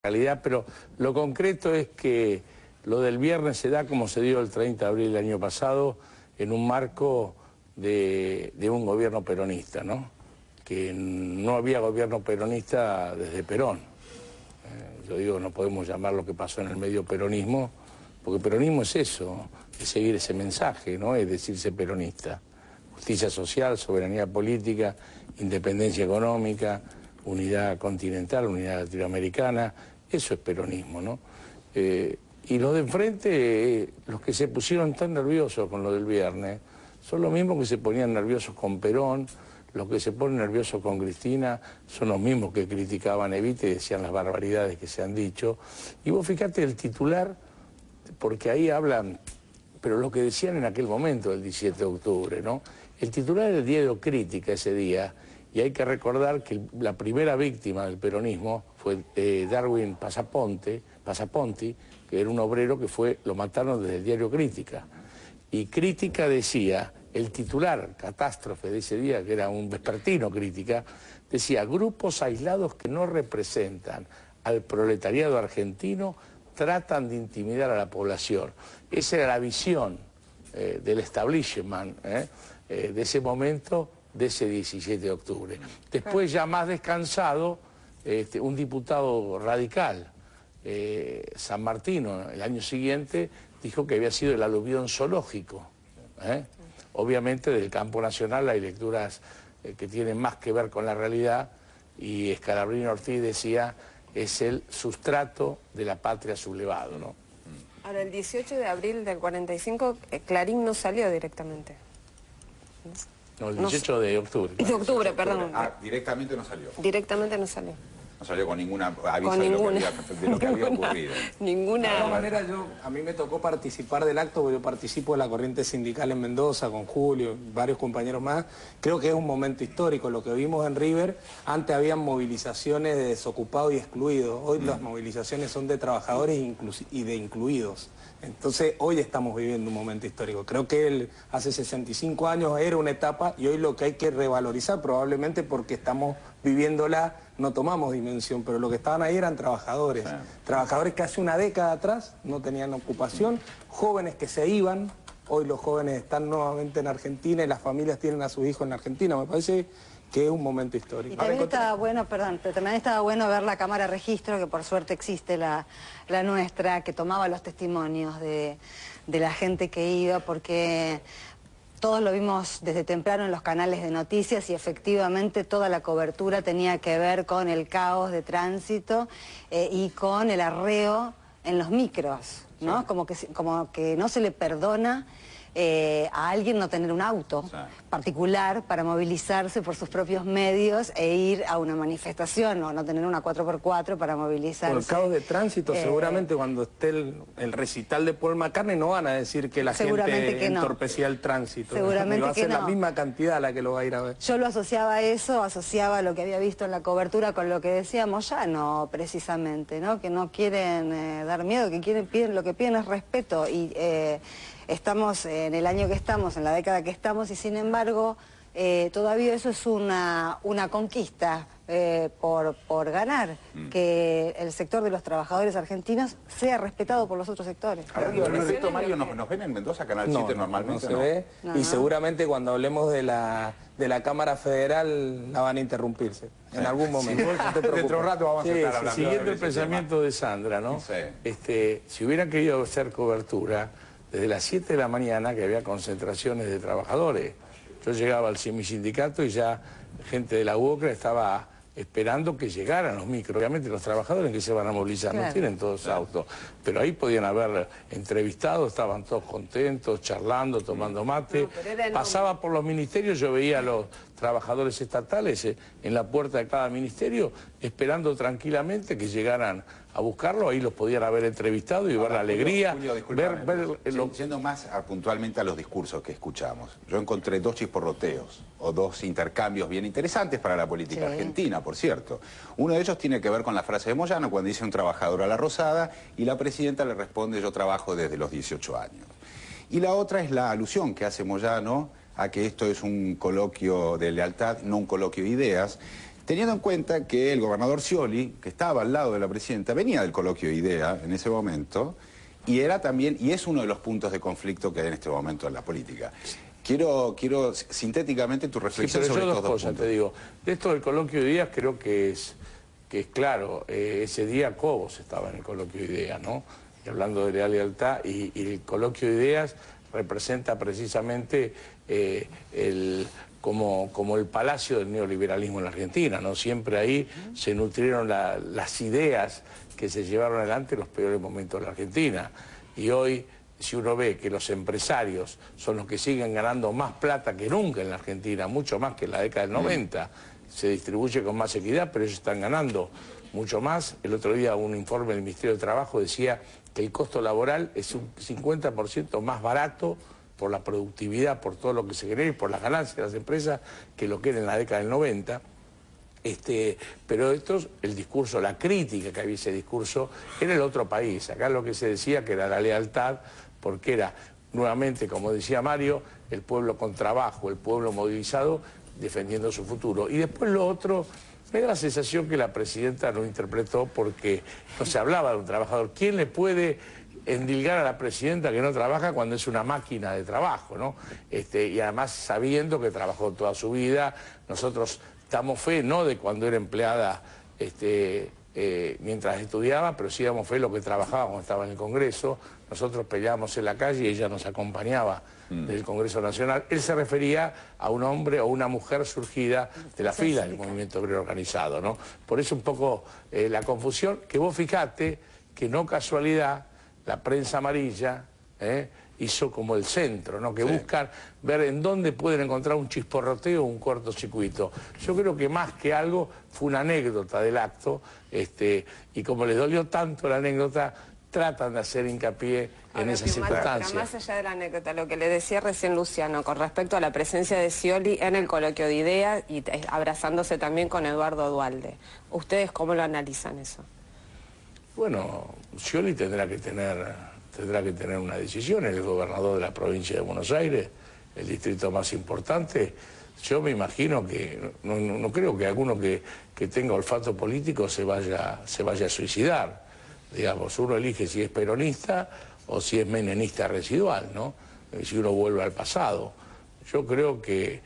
realidad, pero lo concreto es que lo del viernes se da como se dio el 30 de abril del año pasado en un marco de un gobierno peronista, ¿no? Que no había gobierno peronista desde Perón. Yo digo, no podemos llamar lo que pasó en el medio peronismo, porque peronismo es eso, es seguir ese mensaje, ¿no? Es decirse peronista. Justicia social, soberanía política, independencia económica, unidad continental, unidad latinoamericana, eso es peronismo, ¿no? Y los de enfrente, los que se pusieron tan nerviosos con lo del viernes, son los mismos que se ponían nerviosos con Perón, los que se ponen nerviosos con Cristina, son los mismos que criticaban a Evita y decían las barbaridades que se han dicho. Y vos fíjate el titular, porque ahí hablan, pero lo que decían en aquel momento, el 17 de octubre, ¿no? El titular del diario Crítica ese día, y hay que recordar que la primera víctima del peronismo fue Darwin Passaponti, que era un obrero que lo mataron desde el diario Crítica. Y Crítica decía, el titular catástrofe de ese día, que era un vespertino Crítica, decía, grupos aislados que no representan al proletariado argentino tratan de intimidar a la población. Esa era la visión del establishment de ese momento, de ese 17 de octubre. Después, ya más descansado, un diputado radical, San Martino, el año siguiente, dijo que había sido el aluvión zoológico. Obviamente, del campo nacional hay lecturas que tienen más que ver con la realidad, y Scalabrino Ortiz decía, es el sustrato de la patria sublevado, ¿no? Ahora, el 18 de abril del 45, Clarín no salió directamente. No, el 18 de octubre. De octubre, perdón. Ah, directamente no salió. Directamente no salió. No salió con ninguna aviso Con ninguna. de lo que había ocurrido. Ninguna. De todas maneras, a mí me tocó participar del acto, porque yo participo de la corriente sindical en Mendoza, con Julio, varios compañeros más. Creo que es un momento histórico. Lo que vimos en River, antes habían movilizaciones de desocupados y excluidos. Hoy las movilizaciones son de trabajadores y de incluidos. Entonces, hoy estamos viviendo un momento histórico. Creo que hace 65 años era una etapa, y hoy lo que hay que revalorizar, probablemente porque estamos viviéndola, no tomamos dimensión, pero lo que estaban ahí eran trabajadores. Sí. Trabajadores que hace una década atrás no tenían ocupación, jóvenes que se iban, hoy los jóvenes están nuevamente en Argentina y las familias tienen a sus hijos en Argentina. Me parece que es un momento histórico. Y también estaba bueno, perdón, pero también estaba bueno ver la cámara registro, que por suerte existe la nuestra, que tomaba los testimonios de la gente que iba, porque todos lo vimos desde temprano en los canales de noticias, y efectivamente toda la cobertura tenía que ver con el caos de tránsito y con el arreo en los micros, ¿no? Sí. Como que no se le perdona a alguien no tener un auto particular para movilizarse por sus propios medios e ir a una manifestación, o no tener una 4x4 para movilizarse. Por el caos de tránsito, seguramente cuando esté el recital de Paul McCartney no van a decir que la gente entorpecía el tránsito. Seguramente va a que ser no. La misma cantidad la que lo va a ir a ver. Yo lo asociaba a eso, asociaba lo que había visto en la cobertura con lo que decíamos ya, no precisamente, ¿no? Que no quieren dar miedo, que lo que piden es respeto, y estamos en el año que estamos, en la década que estamos, y sin embargo todavía eso es una conquista por ganar, que el sector de los trabajadores argentinos sea respetado por los otros sectores. Respecto, Mario, ¿nos ven en Mendoza, Canal 7 normalmente? No se ve, y seguramente cuando hablemos de la Cámara Federal la van a interrumpirse en algún momento. Dentro de un rato vamos a estar hablando. Siguiendo el pensamiento de Sandra, ¿no? Sí. Si hubieran querido hacer cobertura, desde las 7 de la mañana, que había concentraciones de trabajadores, yo llegaba al semisindicato y ya gente de la UOCRA estaba esperando que llegaran los micros. Obviamente los trabajadores que se van a movilizar no tienen todos autos, pero ahí podían haber entrevistado, estaban todos contentos, charlando, tomando mate. Pasaba por los ministerios, yo veía a los trabajadores estatales en la puerta de cada ministerio esperando tranquilamente que llegaran a buscarlo. Ahí los podían haber entrevistado y ver la alegría. Julio, yendo más puntualmente a los discursos que escuchamos, yo encontré dos chisporroteos o dos intercambios bien interesantes para la política argentina, por cierto. Uno de ellos tiene que ver con la frase de Moyano, cuando dice un trabajador a la Rosada, y la presidenta le responde, yo trabajo desde los 18 años. Y la otra es la alusión que hace Moyano a que esto es un coloquio de lealtad, no un coloquio de ideas, teniendo en cuenta que el gobernador Scioli, que estaba al lado de la presidenta, venía del coloquio IDEA en ese momento, y era también, y es uno de los puntos de conflicto que hay en este momento en la política. Quiero sintéticamente tu reflexión sobre estos dos puntos. Te digo. De esto del coloquio de ideas creo que es claro. Ese día Cobos estaba en el coloquio de ideas, ¿no? Y hablando de lealtad, y el coloquio de ideas representa precisamente como el palacio del neoliberalismo en la Argentina, ¿no? Siempre ahí se nutrieron las ideas que se llevaron adelante en los peores momentos de la Argentina. Y hoy, si uno ve que los empresarios son los que siguen ganando más plata que nunca en la Argentina, mucho más que en la década del 90, se distribuye con más equidad, pero ellos están ganando mucho más. El otro día un informe del Ministerio de Trabajo decía que el costo laboral es un 50% más barato por la productividad, por todo lo que se genera y por las ganancias de las empresas que lo que era en la década del 90. Pero esto es el discurso, la crítica que había ese discurso en el otro país. Acá lo que se decía que era la lealtad, porque era, nuevamente, como decía Mario, el pueblo con trabajo, el pueblo movilizado, defendiendo su futuro. Y después lo otro, me da la sensación que la presidenta no interpretó porque no se hablaba de un trabajador. ¿Quién le puede endilgar a la presidenta que no trabaja cuando es una máquina de trabajo, ¿no? Y además sabiendo que trabajó toda su vida. Nosotros damos fe, no de cuando era empleada mientras estudiaba, pero sí damos fe de lo que trabajaba cuando estaba en el Congreso. Nosotros peleábamos en la calle y ella nos acompañaba del Congreso Nacional. Él se refería a un hombre o una mujer surgida de la fila del movimiento obrero organizado, ¿no? Por eso un poco la confusión, que vos fijate que no casualidad la prensa amarilla hizo como el centro, ¿no? Que buscan ver en dónde pueden encontrar un chisporroteo o un cortocircuito. Yo creo que más que algo fue una anécdota del acto, y como les dolió tanto la anécdota, tratan de hacer hincapié en esa circunstancia. Pero más allá de la anécdota, lo que le decía recién Luciano, con respecto a la presencia de Scioli en el coloquio de ideas y abrazándose también con Eduardo Duhalde, ¿ustedes cómo lo analizan eso? Bueno, Scioli tendrá que tener una decisión, el gobernador de la provincia de Buenos Aires, el distrito más importante. Yo me imagino que, no creo que alguno que tenga olfato político se vaya a suicidar. Digamos, uno elige si es peronista o si es menenista residual, ¿no? Si uno vuelve al pasado. Yo creo que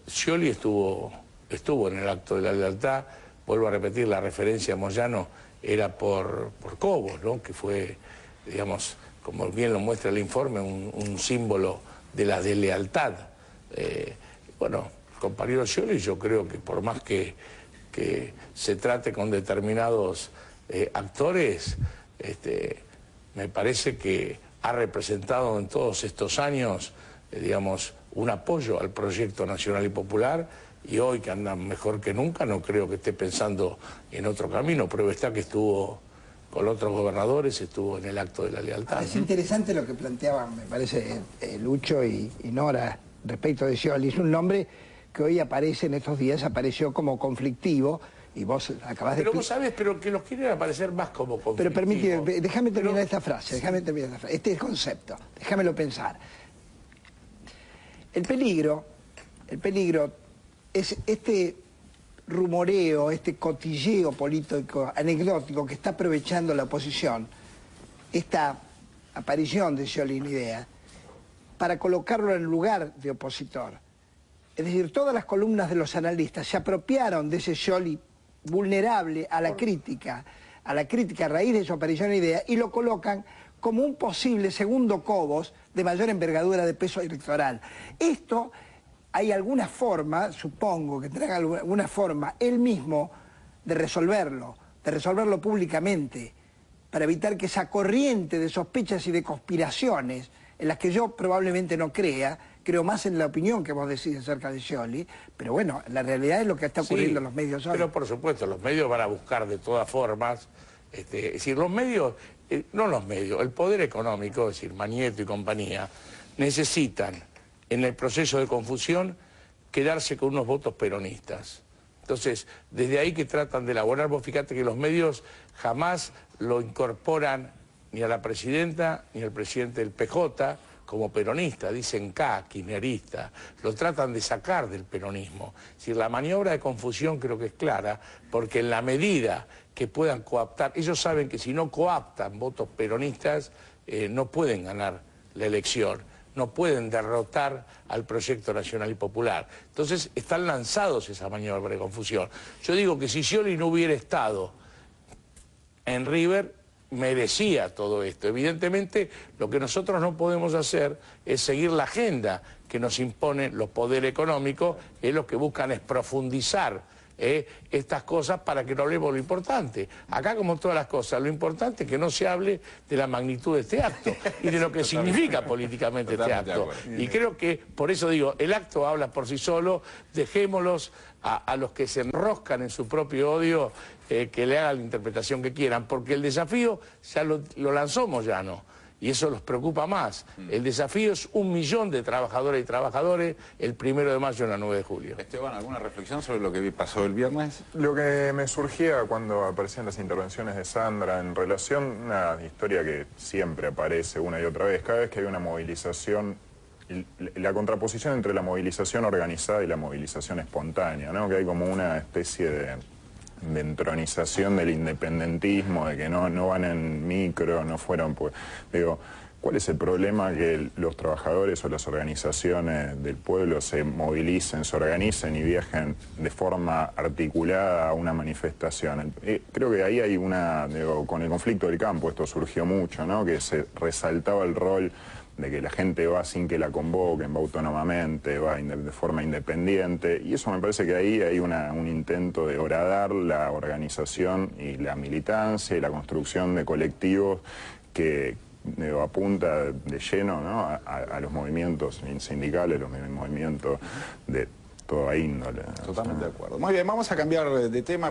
Scioli estuvo en el acto de la lealtad. Vuelvo a repetir, la referencia a Moyano era por Cobos, ¿no? Que fue, digamos, como bien lo muestra el informe, un símbolo de la deslealtad. Bueno, compañero Scioli, yo creo que por más que se trate con determinados actores, me parece que ha representado en todos estos años, digamos, un apoyo al proyecto nacional y popular, y hoy que anda mejor que nunca, no creo que esté pensando en otro camino. Prueba está que estuvo con otros gobernadores, estuvo en el acto de la lealtad. Es interesante lo que planteaban, me parece, Lucho y Nora respecto de Scioli. Es un nombre que hoy aparece, en estos días, apareció como conflictivo. Y vos acabás de... Pero vos sabés, pero que los quieren aparecer más como conflictivos. Pero permíteme, déjame terminar esta frase, este es el concepto, déjamelo pensar. El peligro es este rumoreo, este cotilleo político anecdótico que está aprovechando la oposición, esta aparición de Scioli en idea, para colocarlo en lugar de opositor. Es decir, todas las columnas de los analistas se apropiaron de ese Scioli vulnerable a la crítica a raíz de su aparición en idea, y lo colocan como un posible segundo Cobos de mayor envergadura de peso electoral. Esto, hay alguna forma, supongo que tendrá alguna forma, él mismo, de resolverlo públicamente, para evitar que esa corriente de sospechas y de conspiraciones, en las que yo probablemente no creo más en la opinión que vos decís acerca de Scioli, pero bueno, la realidad es lo que está ocurriendo en los medios hoy. Pero por supuesto, los medios van a buscar de todas formas, es decir, los medios, no los medios, el poder económico, es decir, Manieto y compañía, necesitan en el proceso de confusión quedarse con unos votos peronistas. Entonces, desde ahí que tratan de elaborar, vos fíjate que los medios jamás lo incorporan ni a la presidenta, ni al presidente del PJ, como peronista, dicen kirchnerista, lo tratan de sacar del peronismo. Es decir, la maniobra de confusión creo que es clara, porque en la medida que puedan coaptar, ellos saben que si no coaptan votos peronistas, no pueden ganar la elección, no pueden derrotar al proyecto nacional y popular. Entonces están lanzados esa maniobra de confusión. Yo digo que si Scioli no hubiera estado en River, merecía todo esto. Evidentemente, lo que nosotros no podemos hacer es seguir la agenda que nos imponen los poderes económicos, que lo que buscan es profundizar estas cosas para que no hablemos lo importante. Acá, como todas las cosas, lo importante es que no se hable de la magnitud de este acto y de lo que significa políticamente este acto. Y creo que, por eso digo, el acto habla por sí solo, dejémoslos a los que se enroscan en su propio odio, que le hagan la interpretación que quieran, porque el desafío ya lo lanzó Moyano. Y eso los preocupa más. El desafío es 1 millón de trabajadoras y trabajadores el 1 de mayo en la 9 de julio. Esteban, ¿alguna reflexión sobre lo que pasó el viernes? Lo que me surgía cuando aparecían las intervenciones de Sandra en relación a una historia que siempre aparece una y otra vez, cada vez que hay una movilización, la contraposición entre la movilización organizada y la movilización espontánea, ¿no? Que hay como una especie de entronización del independentismo, de que no van en micro, no fueron, pues, digo, ¿cuál es el problema que los trabajadores o las organizaciones del pueblo se movilicen, se organicen y viajen de forma articulada a una manifestación? Creo que ahí hay con el conflicto del campo esto surgió mucho, ¿no? Que se resaltaba el rol de que la gente va sin que la convoquen, va autónomamente, va de forma independiente, y eso me parece que ahí hay un intento de horadar la organización y la militancia y la construcción de colectivos que apunta de lleno, ¿no? a los movimientos sindicales, los movimientos de toda índole. Totalmente de acuerdo. Muy bien, vamos a cambiar de tema.